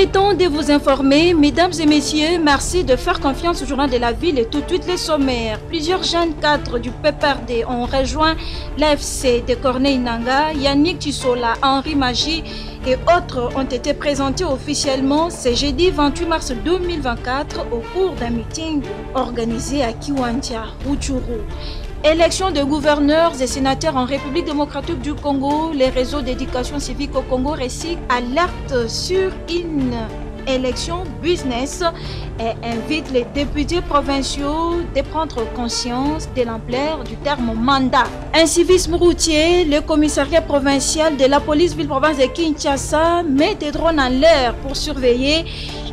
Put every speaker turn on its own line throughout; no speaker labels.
Il est temps de vous informer, mesdames et messieurs, merci de faire confiance au journal de la ville et tout de suite les sommaires. Plusieurs jeunes cadres du PPRD ont rejoint l'AFC de Corneille-Nangaa, Yannick Tissola, Henri Magie et autres ont été présentés officiellement ce jeudi 28 mars 2024 au cours d'un meeting organisé à Kiwanja, Rutshuru. Élection de gouverneurs et sénateurs en République démocratique du Congo, les réseaux d'éducation civique au Congo récit alerte sur une élection business et invite les députés provinciaux de prendre conscience de l'ampleur du terme mandat. Un civisme routier, le commissariat provincial de la police ville-province de Kinshasa met des drones en l'air pour surveiller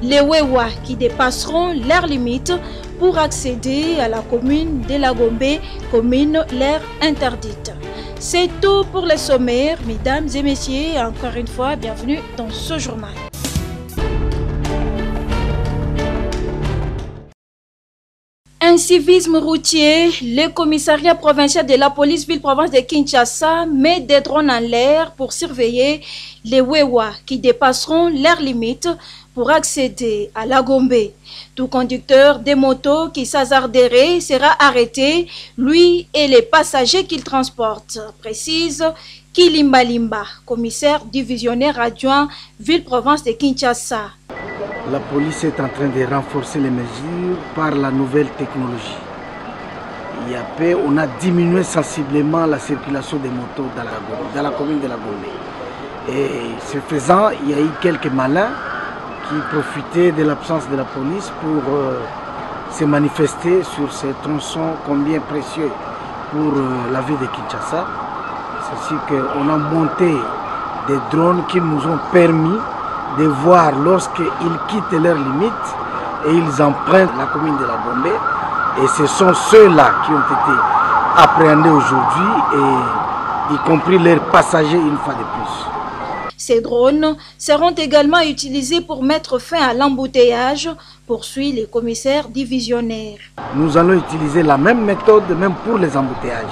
les Wewa qui dépasseront leurs limites pour accéder à la commune de la Gombe, commune l'air interdite. C'est tout pour les sommaires, mesdames et messieurs. Encore une fois, bienvenue dans ce journal. Un civisme routier, le commissariat provincial de la police ville-province de Kinshasa met des drones en l'air pour surveiller les Wewa qui dépasseront leurs limites pour accéder à la Gombe. Tout conducteur des motos qui s'hasarderait sera arrêté, lui et les passagers qu'il transporte, précise Kilimba Limba, commissaire divisionnaire adjoint ville-province de Kinshasa.
La police est en train de renforcer les mesures par la nouvelle technologie. Il y a peu, on a diminué sensiblement la circulation des motos dans la commune de la Gombe. Et ce faisant, il y a eu quelques malins qui profitaient de l'absence de la police pour se manifester sur ces tronçons combien précieux pour la ville de Kinshasa. C'est-à-dire qu'on a monté des drones qui nous ont permis de voir lorsqu'ils quittent leurs limites et ils empruntent la commune de la Gombe. Et ce sont ceux-là qui ont été appréhendés aujourd'hui, et y compris leurs passagers une fois de plus.
Ces drones seront également utilisés pour mettre fin à l'embouteillage, poursuit le commissaire divisionnaire.
Nous allons utiliser la même méthode même pour les embouteillages.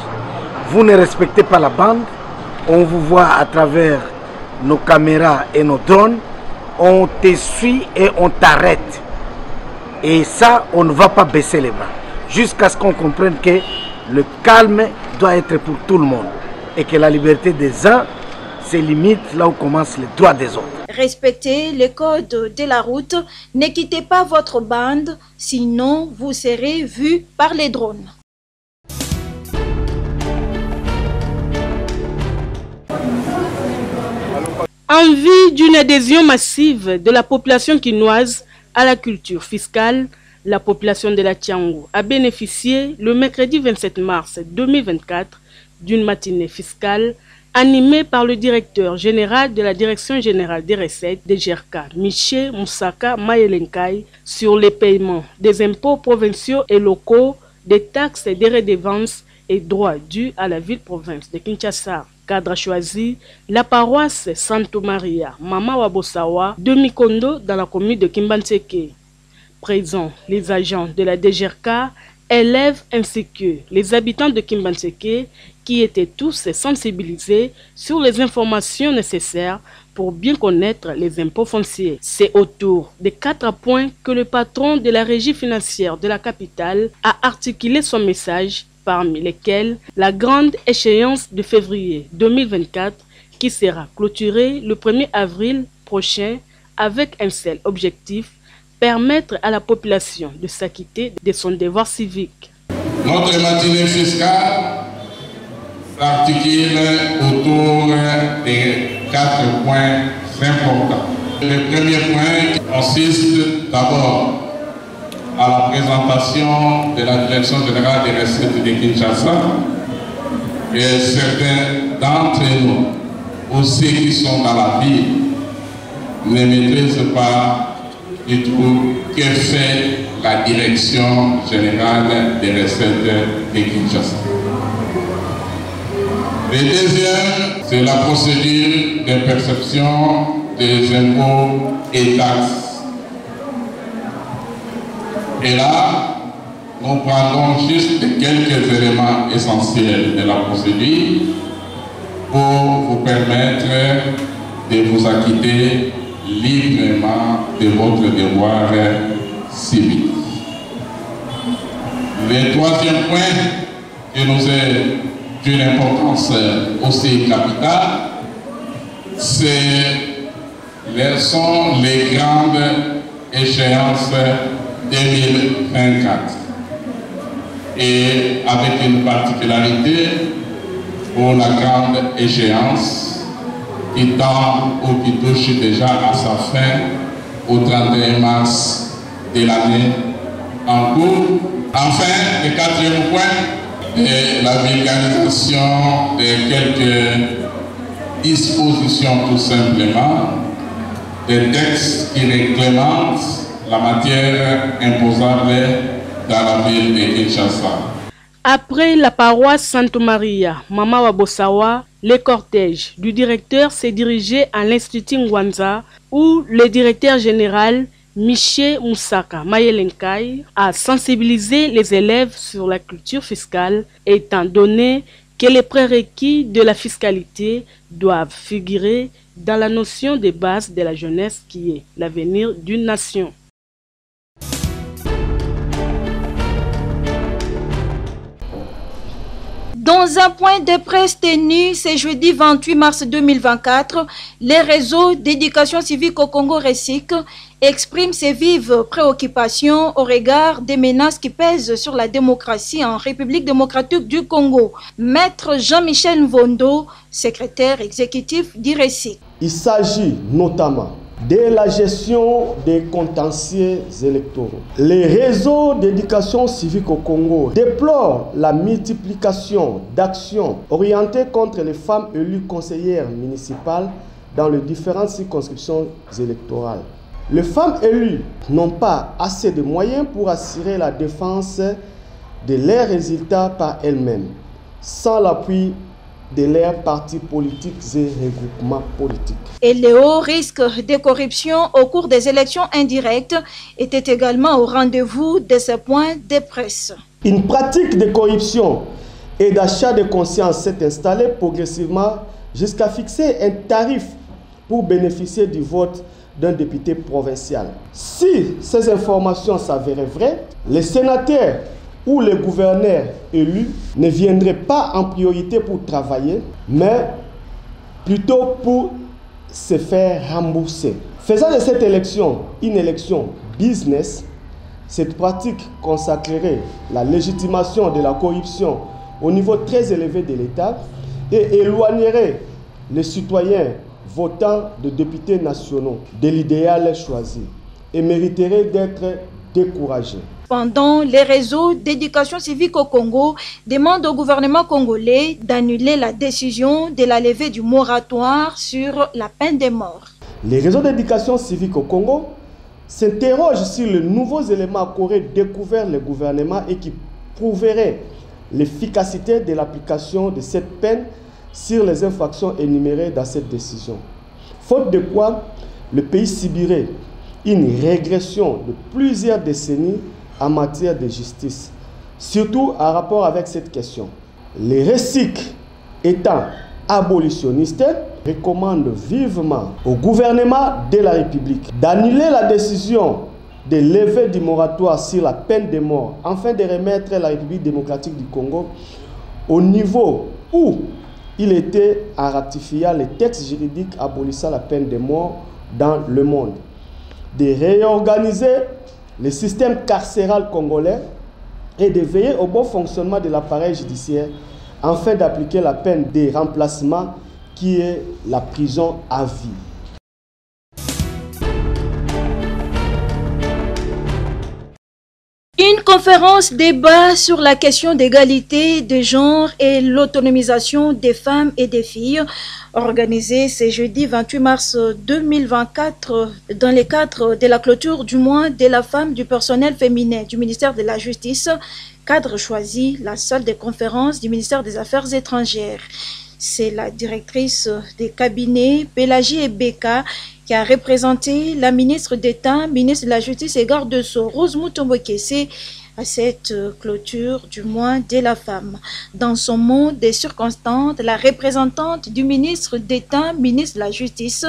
Vous ne respectez pas la bande, on vous voit à travers nos caméras et nos drones, on te suit et on t'arrête. Et ça, on ne va pas baisser les bras. Jusqu'à ce qu'on comprenne que le calme doit être pour tout le monde. Et que la liberté des uns se limite là où commencent les droits des autres.
Respectez les codes de la route. Ne quittez pas votre bande, sinon vous serez vu par les drones.
En vue d'une adhésion massive de la population quinoise à la culture fiscale, la population de la Tiangou a bénéficié le mercredi 27 mars 2024 d'une matinée fiscale animée par le directeur général de la Direction générale des recettes DGRK, Miché Moussaka Mayelenkai, sur les paiements des impôts provinciaux et locaux, des taxes et des redevances et droits dus à la ville-province de Kinshasa. Cadre choisi, la paroisse Santo Maria, Mama Wabosawa, de Mikondo dans la commune de Kimbanseke. Présents, les agents de la DGRK, élèves ainsi que les habitants de Kimbanseke qui étaient tous sensibilisés sur les informations nécessaires pour bien connaître les impôts fonciers. C'est autour des 4 points que le patron de la régie financière de la capitale a articulé son message, parmi lesquels la grande échéance de février 2024 qui sera clôturée le 1er avril prochain avec un seul objectif, permettre à la population de s'acquitter de son devoir civique.
Notre matinée fiscale s'articule autour des 4 points importants. Le premier point consiste d'abord à la présentation de la Direction générale des recettes de Kinshasa, et certains d'entre nous, aussi qui sont dans la ville, ne maîtrisent pas du tout que fait la Direction générale des recettes de Kinshasa. Le deuxième, c'est la procédure de perception des impôts et taxes. Et là, nous prendrons juste quelques éléments essentiels de la procédure pour vous permettre de vous acquitter librement de votre devoir civique. Le troisième point qui nous est d'une importance aussi capitale, sont les grandes échéances 2024. Et avec une particularité pour la grande échéance qui tend ou qui touche déjà à sa fin au 31 mars de l'année en cours. Enfin, le quatrième point est la vulgarisation de quelques dispositions tout simplement, des textes qui réglementent la matière imposable dans la ville de Kinshasa.
Après la paroisse Santa Maria, Mama Wabosawa, le cortège du directeur s'est dirigé à l'Institut Ngwanza où le directeur général Miché Moussaka Mayelenkai a sensibilisé les élèves sur la culture fiscale étant donné que les prérequis de la fiscalité doivent figurer dans la notion de base de la jeunesse qui est l'avenir d'une nation.
Dans un point de presse tenu ce jeudi 28 mars 2024, les réseaux d'éducation civique au Congo RECIC expriment ses vives préoccupations au regard des menaces qui pèsent sur la démocratie en République démocratique du Congo. Maître Jean-Michel Nvondo, secrétaire exécutif du RECIC.
Il s'agit notamment de la gestion des contentieux électoraux. Les réseaux d'éducation civique au Congo déplorent la multiplication d'actions orientées contre les femmes élues conseillères municipales dans les différentes circonscriptions électorales. Les femmes élues n'ont pas assez de moyens pour assurer la défense de leurs résultats par elles-mêmes, sans l'appui de leurs partis politiques et regroupements politiques.
Et le haut risque de corruption au cours des élections indirectes était également au rendez-vous de ce point de presse.
Une pratique de corruption et d'achat de conscience s'est installée progressivement jusqu'à fixer un tarif pour bénéficier du vote d'un député provincial. Si ces informations s'avéraient vraies, les sénateurs où les gouverneurs élus ne viendraient pas en priorité pour travailler, mais plutôt pour se faire rembourser. Faisant de cette élection une élection business, cette pratique consacrerait la légitimation de la corruption au niveau très élevé de l'État et éloignerait les citoyens votants de députés nationaux de l'idéal choisi et mériterait d'être découragés.
Pendant les réseaux d'éducation civique au Congo demandent au gouvernement congolais d'annuler la décision de la levée du moratoire sur la peine de mort.
Les réseaux d'éducation civique au Congo s'interrogent sur les nouveaux éléments qu'aurait découvert le gouvernement et qui prouveraient l'efficacité de l'application de cette peine sur les infractions énumérées dans cette décision. Faute de quoi, le pays subirait une régression de plusieurs décennies en matière de justice, surtout en rapport avec cette question. Les RECIC, étant abolitionnistes, recommandent vivement au gouvernement de la République d'annuler la décision de lever du moratoire sur la peine de mort afin de remettre la République démocratique du Congo au niveau où il était en ratifiant les textes juridiques abolissant la peine de mort dans le monde, de réorganiser le système carcéral congolais et de veiller au bon fonctionnement de l'appareil judiciaire afin d'appliquer la peine de remplacement qui est la prison à vie.
Une conférence débat sur la question d'égalité de genre et l'autonomisation des femmes et des filles, organisée ce jeudi 28 mars 2024 dans le cadre de la clôture du mois de la femme du personnel féminin du ministère de la Justice, cadre choisi la salle de conférence du ministère des Affaires étrangères. C'est la directrice des cabinets, Pélagie Ebeka, qui a représenté la ministre d'État, ministre de la Justice et garde de Sceaux, Rose Mutombo Kessé, à cette clôture du mois de la femme. Dans son mot des circonstances, la représentante du ministre d'État, ministre de la Justice,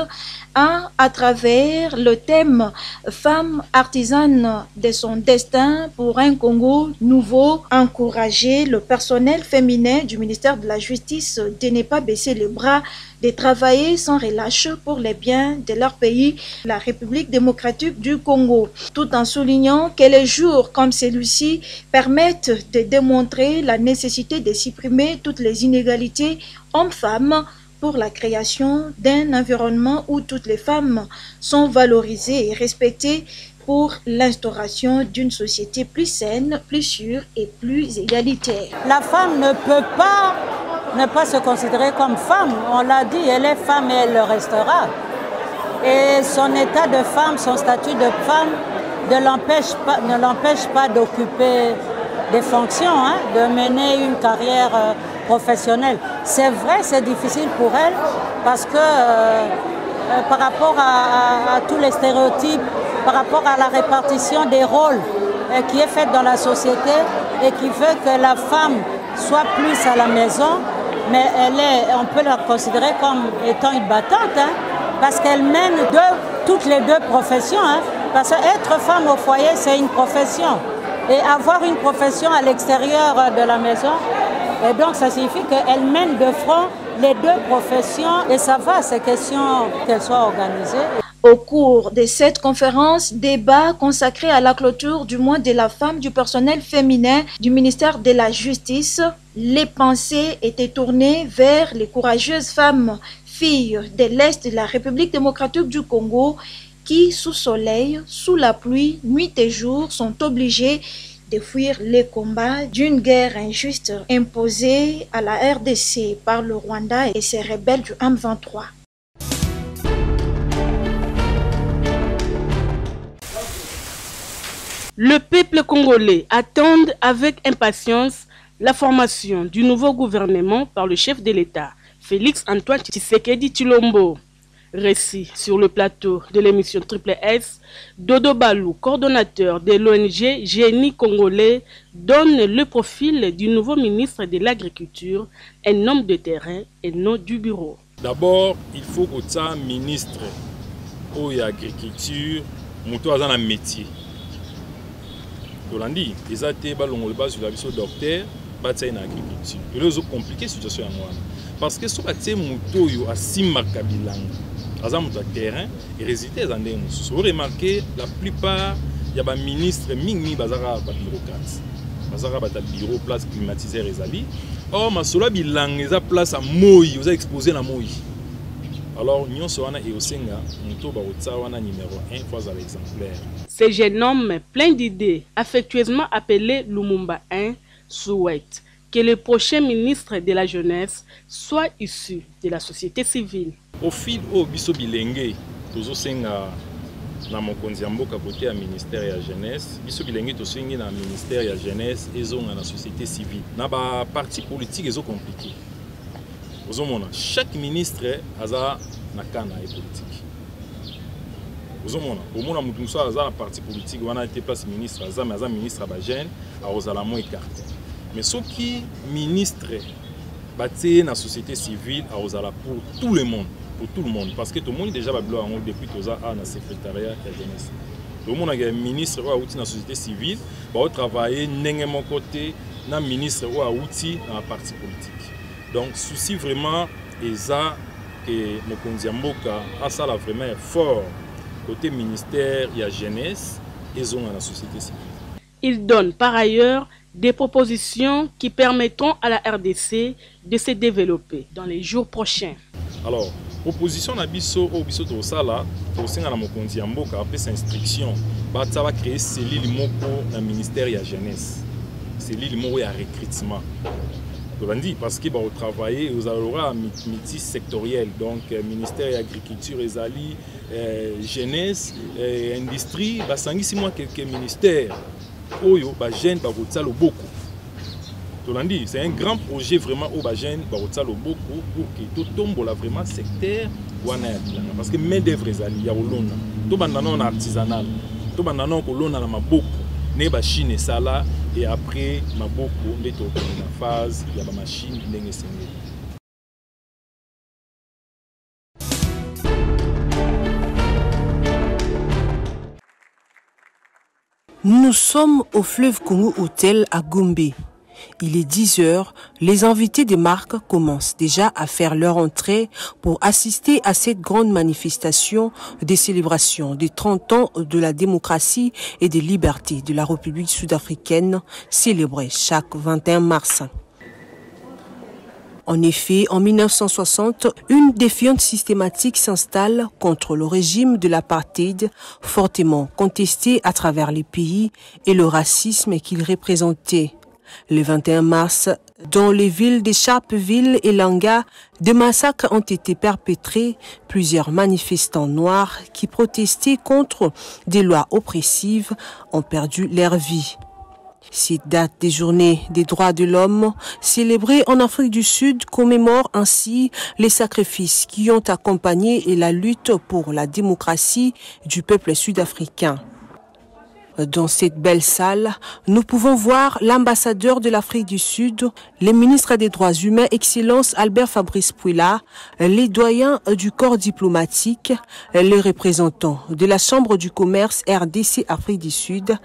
a, à travers le thème « Femme artisane de son destin pour un Congo nouveau », encouragé le personnel féminin du ministère de la Justice de ne pas baisser les bras, de travailler sans relâche pour les biens de leur pays, la République démocratique du Congo, tout en soulignant que les jours comme celui-ci permettent de démontrer la nécessité de supprimer toutes les inégalités hommes-femmes pour la création d'un environnement où toutes les femmes sont valorisées et respectées pour l'instauration d'une société plus saine, plus sûre et plus égalitaire.
La femme ne peut pas ne pas se considérer comme femme. On l'a dit, elle est femme et elle le restera. Et son état de femme, son statut de femme ne l'empêche pas d'occuper des fonctions, de mener une carrière professionnelle. C'est vrai, c'est difficile pour elle parce que par rapport à tous les stéréotypes, par rapport à la répartition des rôles qui est faite dans la société et qui veut que la femme soit plus à la maison, mais on peut la considérer comme étant une battante, parce qu'elle mène toutes les deux professions. Parce qu'être femme au foyer, c'est une profession. Et avoir une profession à l'extérieur de la maison, et donc ça signifie qu'elle mène de front les deux professions. Et ça va, c'est question qu'elle soit organisée.
Au cours de cette conférence, débat consacré à la clôture du mois de la femme du personnel féminin du ministère de la Justice, les pensées étaient tournées vers les courageuses femmes, filles de l'Est de la République démocratique du Congo, qui, sous soleil, sous la pluie, nuit et jour, sont obligées de fuir les combats d'une guerre injuste imposée à la RDC par le Rwanda et ses rebelles du M23.
Le peuple congolais attend avec impatience la formation du nouveau gouvernement par le chef de l'État, Félix Antoine Tshisekedi Tshilombo. Récit sur le plateau de l'émission Triple S, Dodo Balou, coordonnateur de l'ONG Génie Congolais, donne le profil du nouveau ministre de l'Agriculture, un homme de terrain et non du bureau.
D'abord, il faut que ça ministre pour l'agriculture, muto azana métier. Tolandi, les athées balongol bas sur la vision docteur, bataille en agriculture. Et là, c'est compliqué situation en moi. Parce que si on a muto yo a simaka bilanga, azam muto terrain et résultat en des nous. Vous remarquez la plupart il y a des ministres mingi bazara ba bureaucrates. Bazara ba bureau place climatiseur ezali. Or ma sola bilanga eza place à moyi, vous a exposé na moyi. Alors, nous sommes numéro 1 fois à l'exemplaire.
Ce jeune homme plein d'idées, affectueusement appelé Lumumba 1, souhaite que le prochain ministre de la Jeunesse soit issu de la société civile.
Au fil au biso bilenge, tozo senga na mokonzi mboka côté à ministère de la jeunesse, biso bilenge to sengi na ministère de la jeunesse et zonga na société civile. Na ba parti politique ezo compliqué. Chaque ministre a na kana politique. Au moins un parti politique, on a été place ministre, mais ministre à jeune, à moins écarté. Mais ce qui ministre bâti la société civile pour tout le monde, parce que tout le monde déjà depuis tout ça à la secrétariat de la jeunesse. Tout le monde a un ministre ou outil dans la société civile, va travailler n'engagé mon côté, na ministre ou outil dans la parti politique. Donc, souci vraiment est ça que Mokonzi Mboka a ça là vraiment fort côté ministère et la jeunesse et dans la société civile.
Il donne par ailleurs des propositions qui permettront à la RDC de se développer dans les jours prochains.
Alors, proposition na biso au biso to sala to singa na Mokonzi Mboka après sa instruction, ba ça va créer cellule moko na ministère et la jeunesse. Cellule moko ya recrutement. Parce qu'il va travailler aux aura métis sectoriel, donc ministère de l'agriculture, ezali, jeunesse, industrie, basangi si moi quelques ministères, oyo ba jeune ba botsalo beaucoup. Tolandi, c'est un grand projet vraiment au ba jeune ba botsalo beaucoup pour que tout tombe là vraiment secteur wana ya bilanga parce que main d'œuvre ezali ya olona. To bandana na artisanal, to bandana ko lona na maboko, ne ba chine sala et après maboko nde tokende na phase ya bamashine ndenge esengeli.
Nous sommes au fleuve Congo Hôtel à Gombe. Il est 10 heures, les invités des marques commencent déjà à faire leur entrée pour assister à cette grande manifestation des célébrations des 30 ans de la démocratie et des libertés de la République sud-africaine, célébrée chaque 21 mars. En effet, en 1960, une défiance systématique s'installe contre le régime de l'apartheid, fortement contesté à travers les pays et le racisme qu'il représentait. Le 21 mars, dans les villes de Sharpeville et Langa, des massacres ont été perpétrés. Plusieurs manifestants noirs qui protestaient contre des lois oppressives ont perdu leur vie. Cette date des journées des droits de l'homme, célébrée en Afrique du Sud, commémore ainsi les sacrifices qui ont accompagné la lutte pour la démocratie du peuple sud-africain. Dans cette belle salle, nous pouvons voir l'ambassadeur de l'Afrique du Sud, le ministre des Droits humains, Excellence Albert Fabrice Pouila, les doyens du corps diplomatique, les représentants de la Chambre du commerce RDC Afrique du Sud,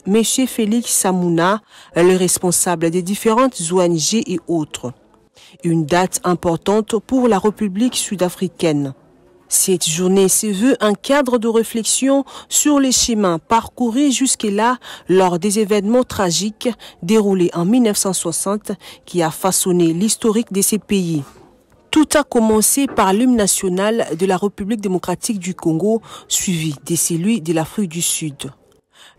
M. Félix Samouna, les responsables des différentes ONG et autres. Une date importante pour la République sud-africaine. Cette journée se veut un cadre de réflexion sur les chemins parcourus jusque-là lors des événements tragiques déroulés en 1960 qui a façonné l'historique de ces pays. Tout a commencé par l'hymne national de la République démocratique du Congo, suivi de celui de l'Afrique du Sud.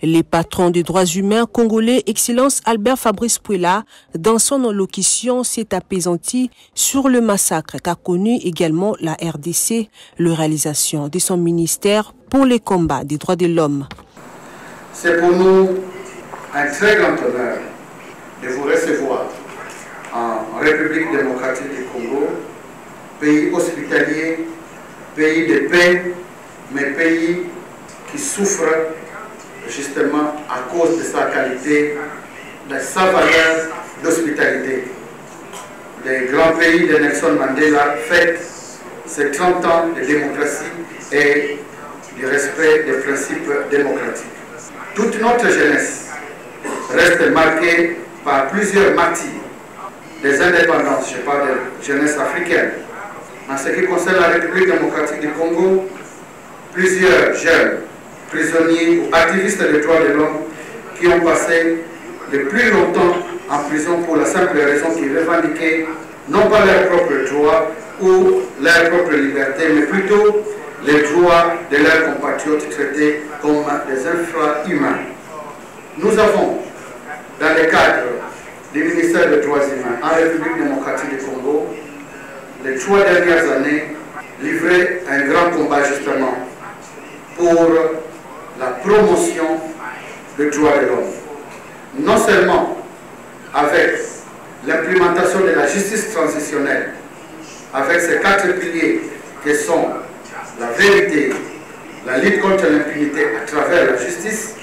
Les patrons des droits humains congolais, Excellence Albert Fabrice Pouila, dans son allocution, s'est apaisanti sur le massacre qu'a connu également la RDC, la réalisation de son ministère pour les combats des droits de l'homme.
C'est pour nous un très grand honneur de vous recevoir en République démocratique du Congo, pays hospitalier, pays de paix, mais pays qui souffre justement à cause de sa qualité, de sa valeur d'hospitalité. Le grand pays de Nelson Mandela fête ses 30 ans de démocratie et du respect des principes démocratiques. Toute notre jeunesse reste marquée par plusieurs martyrs des indépendances, je parle de jeunesse africaine. En ce qui concerne la République démocratique du Congo, plusieurs jeunes prisonniers ou activistes des droits de l'homme qui ont passé le plus longtemps en prison pour la simple raison qu'ils revendiquaient non pas leurs propres droits ou leur propre liberté, mais plutôt les droits de leurs compatriotes traités comme des infra-humains. Nous avons, dans le cadre du ministère des droits humains en République démocratique du Congo, les 3 dernières années, livré un grand combat justement pour la promotion des droits de l'homme. Non seulement avec l'implémentation de la justice transitionnelle, avec ces 4 piliers qui sont la vérité, la lutte contre l'impunité à travers la justice,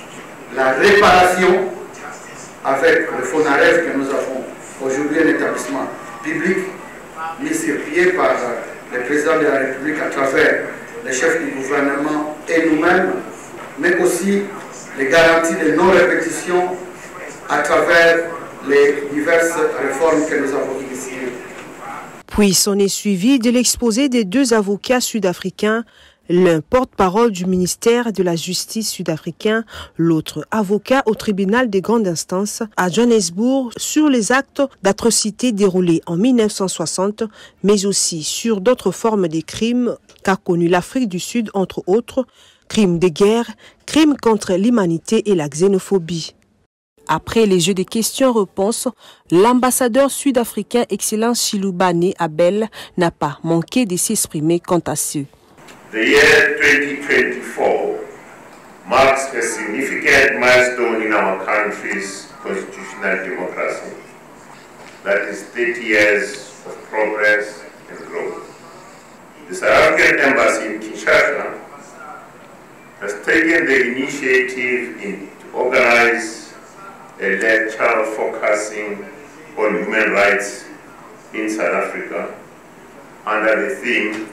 la réparation avec le FONAREV que nous avons aujourd'hui un établissement public mis sur pied par le président de la République à travers les chefs du gouvernement et nous-mêmes, mais aussi les garanties de non-répétition à travers les diverses réformes que nous avons initiées.
Puis s'en est suivi de l'exposé des 2 avocats sud-africains, l'un porte-parole du ministère de la Justice sud-africain, l'autre avocat au tribunal des grandes instances à Johannesburg sur les actes d'atrocité déroulés en 1960, mais aussi sur d'autres formes de crimes qu'a connu l'Afrique du Sud, entre autres, crimes de guerre, crimes contre l'humanité et la xénophobie. Après les jeux de questions-réponses, l'ambassadeur sud-africain Excellence Shilubane Abel n'a pas manqué de s'exprimer quant à ce.
The year 2024 marks a significant milestone in our country's constitutional democracy. That is 30 years of progress and growth. The South African Embassy in Kinshasa has taken the initiative to organize a lecture focusing on human rights in South Africa under the theme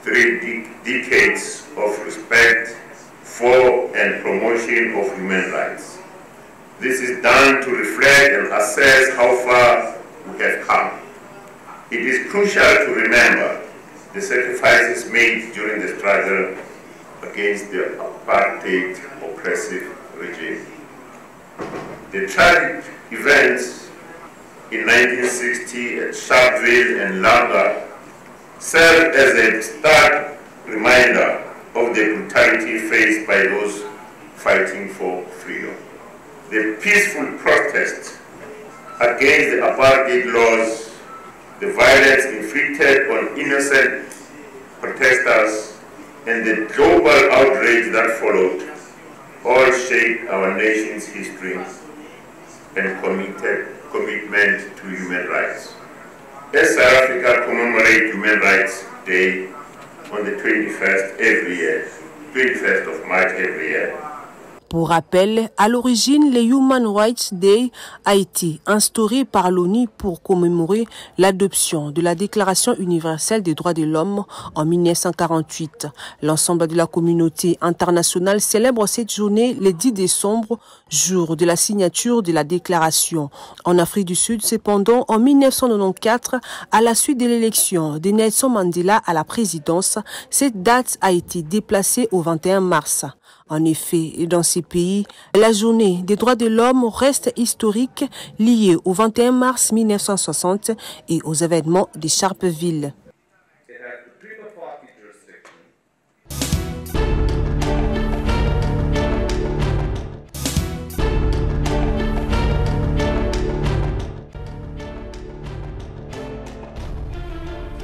3 Decades of Respect for and Promotion of Human Rights. This is done to reflect and assess how far we have come. It is crucial to remember the sacrifices made during the struggle against the apartheid oppressive regime. The tragic events in 1960 at Sharpeville and Langa serve as a stark reminder of the brutality faced by those fighting for freedom. The peaceful protests against the apartheid laws, the violence inflicted on innocent protesters, and the global outrage that followed all shaped our nation's history and commitment to human rights. As South Africa commemorates Human Rights Day on the 21st of March every year.
Pour rappel, à l'origine, le Human Rights Day a été instauré par l'ONU pour commémorer l'adoption de la Déclaration universelle des droits de l'homme en 1948. L'ensemble de la communauté internationale célèbre cette journée le 10 décembre, jour de la signature de la déclaration. En Afrique du Sud, cependant, en 1994, à la suite de l'élection de Nelson Mandela à la présidence, cette date a été déplacée au 21 mars. En effet, dans ces pays, la journée des droits de l'homme reste historique, liée au 21 mars 1960 et aux événements de Sharpeville.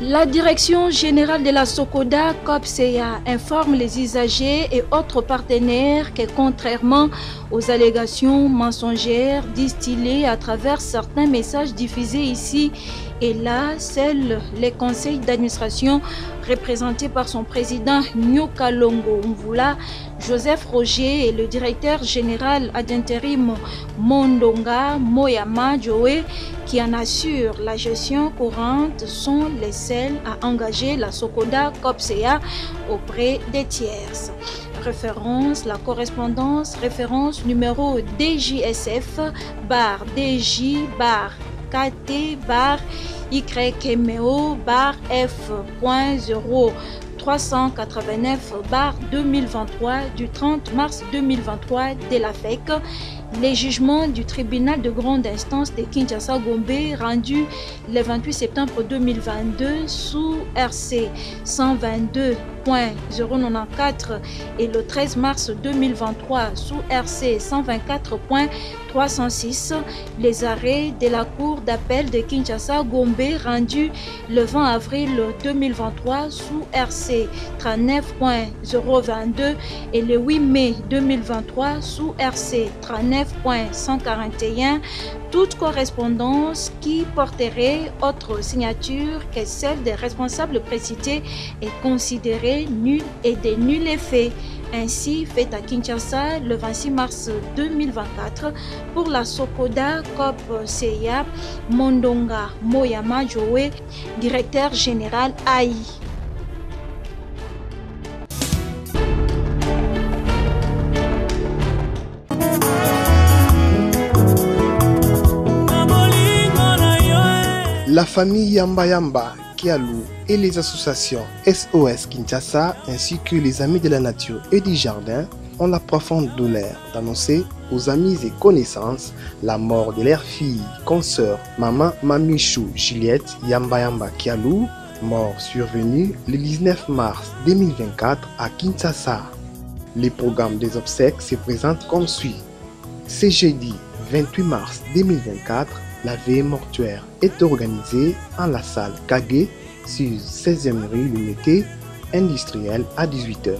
La direction générale de la Sokoda COPCEA informe les usagers et autres partenaires que contrairement aux allégations mensongères distillées à travers certains messages diffusés ici et là, seuls les conseils d'administration représentés par son président Nyoka Longo Mvula, Joseph Roger et le directeur général ad intérim Mondonga Moyama Joe qui en assurent la gestion courante sont les seuls à engager la Sokoda COPCEA auprès des tierces. Référence, la correspondance, référence numéro DJSF bar DJ bar KT bar YMO bar F.0 389 bar 2023 du 30 mars 2023 de la FEC. Les jugements du tribunal de grande instance de Kinshasa-Gombe rendus le 28 septembre 2022 sous RC 122.094 et le 13 mars 2023 sous RC 124.306, les arrêts de la Cour d'appel de Kinshasa-Gombe rendus le 20 avril 2023 sous RC 39.022 et le 8 mai 2023 sous RC 39.141, toute correspondance qui porterait autre signature que celle des responsables précités est considérée nulle et de nul effet. Ainsi, fait à Kinshasa le 26 mars 2024 pour la Sokoda COPCEA Mondonga Moyama Joe, directeur général AI.
La famille Yamba Yamba, Kialou et les associations SOS Kinshasa ainsi que les amis de la nature et du jardin ont la profonde douleur d'annoncer aux amis et connaissances la mort de leur fille, consoeur, maman Mamichou Juliette Yamba Yamba Kialou, mort survenue le 19 mars 2024 à Kinshasa. Le programme des obsèques se présente comme suit. Ce jeudi 28 mars 2024, la veille mortuaire est organisée en la salle Kagé sur 16e rue L'Unité industrielle à 18h.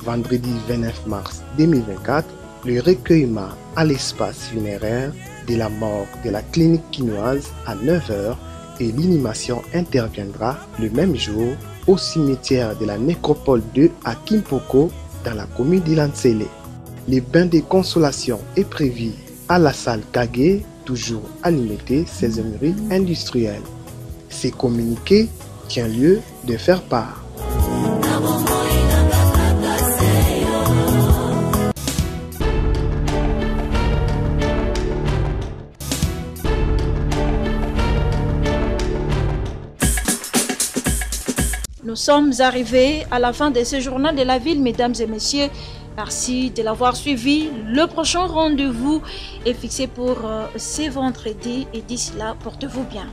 Vendredi 29 mars 2024, le recueillement à l'espace funéraire de la mort de la clinique quinoise à 9h et l'inhumation interviendra le même jour au cimetière de la nécropole 2 à Kimpoko dans la commune d'Ilansele. Le bain de consolation est prévu à la salle Kagé, toujours à Limité, 16e rue industrielle. Ces communiqués tient lieu de faire part.
Nous sommes arrivés à la fin de ce journal de la ville, mesdames et messieurs. Merci de l'avoir suivi. Le prochain rendez-vous est fixé pour ce vendredi et d'ici là, portez-vous bien.